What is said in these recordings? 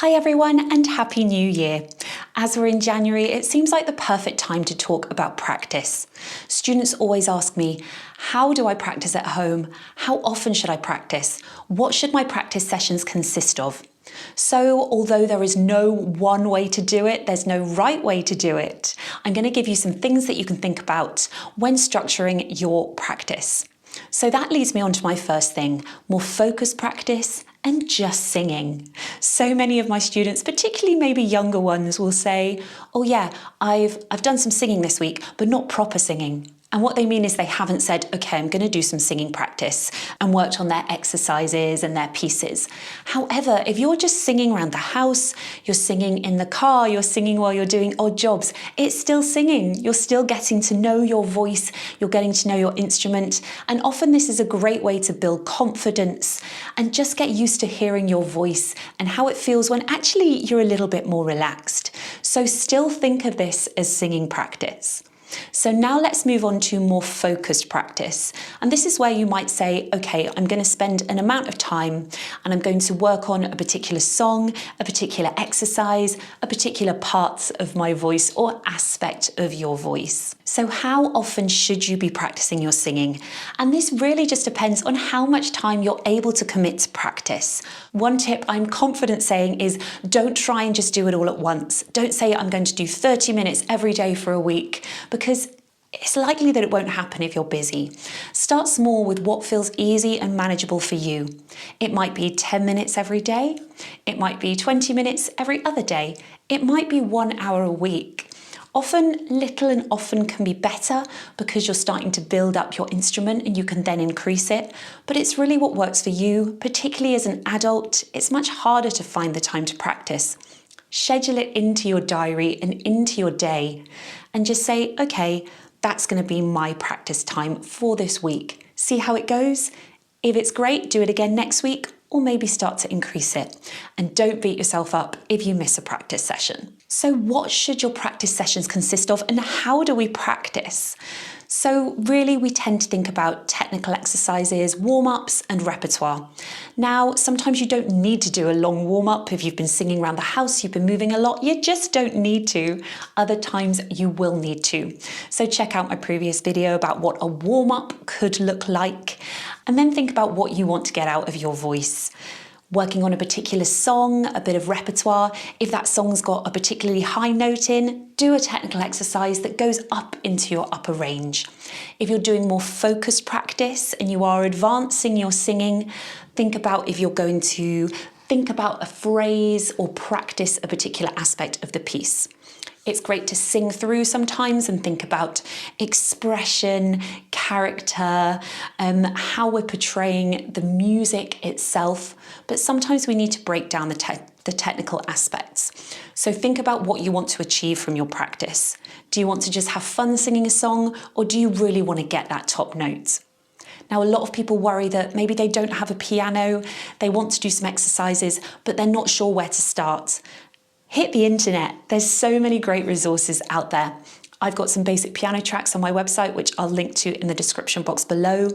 Hi everyone and Happy New Year. As we're in January, it seems like the perfect time to talk about practice. Students always ask me, how do I practice at home? How often should I practice? What should my practice sessions consist of? So although there is no one way to do it, there's no right way to do it, I'm going to give you some things that you can think about when structuring your practice. So that leads me on to my first thing, more focused practice and just singing. So many of my students, particularly maybe younger ones, will say, oh yeah, I've done some singing this week, but not proper singing. And what they mean is they haven't said, okay, I'm going to do some singing practice and worked on their exercises and their pieces. However, if you're just singing around the house, you're singing in the car, you're singing while you're doing odd jobs, it's still singing. You're still getting to know your voice, you're getting to know your instrument. And often this is a great way to build confidence and just get used to hearing your voice and how it feels when actually you're a little bit more relaxed. So still think of this as singing practice. So now let's move on to more focused practice. And this is where you might say, okay, I'm going to spend an amount of time and I'm going to work on a particular song, a particular exercise, a particular part of my voice or aspect of your voice. So how often should you be practicing your singing? And this really just depends on how much time you're able to commit to practice. One tip I'm confident saying is don't try and just do it all at once. Don't say I'm going to do 30 minutes every day for a week, because it's likely that it won't happen if you're busy. Start small with what feels easy and manageable for you. It might be 10 minutes every day. It might be 20 minutes every other day. It might be 1 hour a week. Often, little and often can be better because you're starting to build up your instrument and you can then increase it. But it's really what works for you, particularly as an adult. It's much harder to find the time to practice. Schedule it into your diary and into your day and just say, okay, that's going to be my practice time for this week. See how it goes. If it's great, do it again next week or maybe start to increase it. And don't beat yourself up if you miss a practice session. So what should your practice sessions consist of and how do we practice? So really we tend to think about technical exercises, warm-ups and repertoire. Now, sometimes you don't need to do a long warm-up. If you've been singing around the house, you've been moving a lot, you just don't need to. Other times you will need to. So check out my previous video about what a warm-up could look like, and then think about what you want to get out of your voice. Working on a particular song, a bit of repertoire. If that song's got a particularly high note in, do a technical exercise that goes up into your upper range. If you're doing more focused practice and you are advancing your singing, think about if you're going to think about a phrase or practice a particular aspect of the piece. It's great to sing through sometimes and think about expression, character, how we're portraying the music itself. But sometimes we need to break down the technical aspects. So think about what you want to achieve from your practice. Do you want to just have fun singing a song, or do you really want to get that top note? Now, a lot of people worry that maybe they don't have a piano, they want to do some exercises, but they're not sure where to start. Hit the internet. There's so many great resources out there. I've got some basic piano tracks on my website, which I'll link to in the description box below.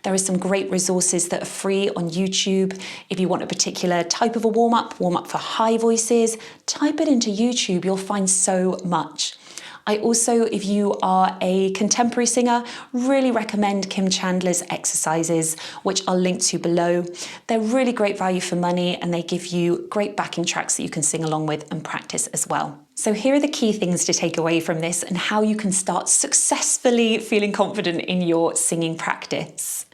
There are some great resources that are free on YouTube. If you want a particular type of a warm-up for high voices, type it into YouTube. You'll find so much. I also, if you are a contemporary singer, really recommend Kim Chandler's exercises, which I'll link to below. They're really great value for money and they give you great backing tracks that you can sing along with and practice as well. So here are the key things to take away from this and how you can start successfully feeling confident in your singing practice.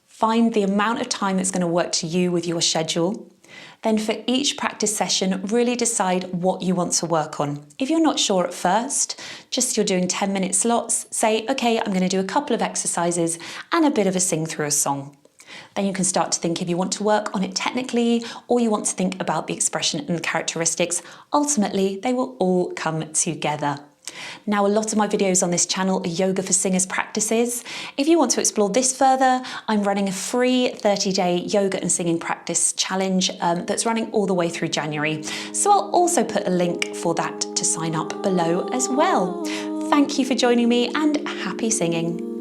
Find the amount of time that's going to work to you with your schedule. Then for each practice session, really decide what you want to work on. If you're not sure at first, just you're doing 10-minute slots, say, okay, I'm going to do a couple of exercises and a bit of a sing through a song. Then you can start to think if you want to work on it technically or you want to think about the expression and the characteristics. Ultimately, they will all come together. Now, a lot of my videos on this channel are yoga for singers practices. If you want to explore this further, I'm running a free 30-day yoga and singing practice challenge that's running all the way through January. So I'll also put a link for that to sign up below as well. Thank you for joining me and happy singing.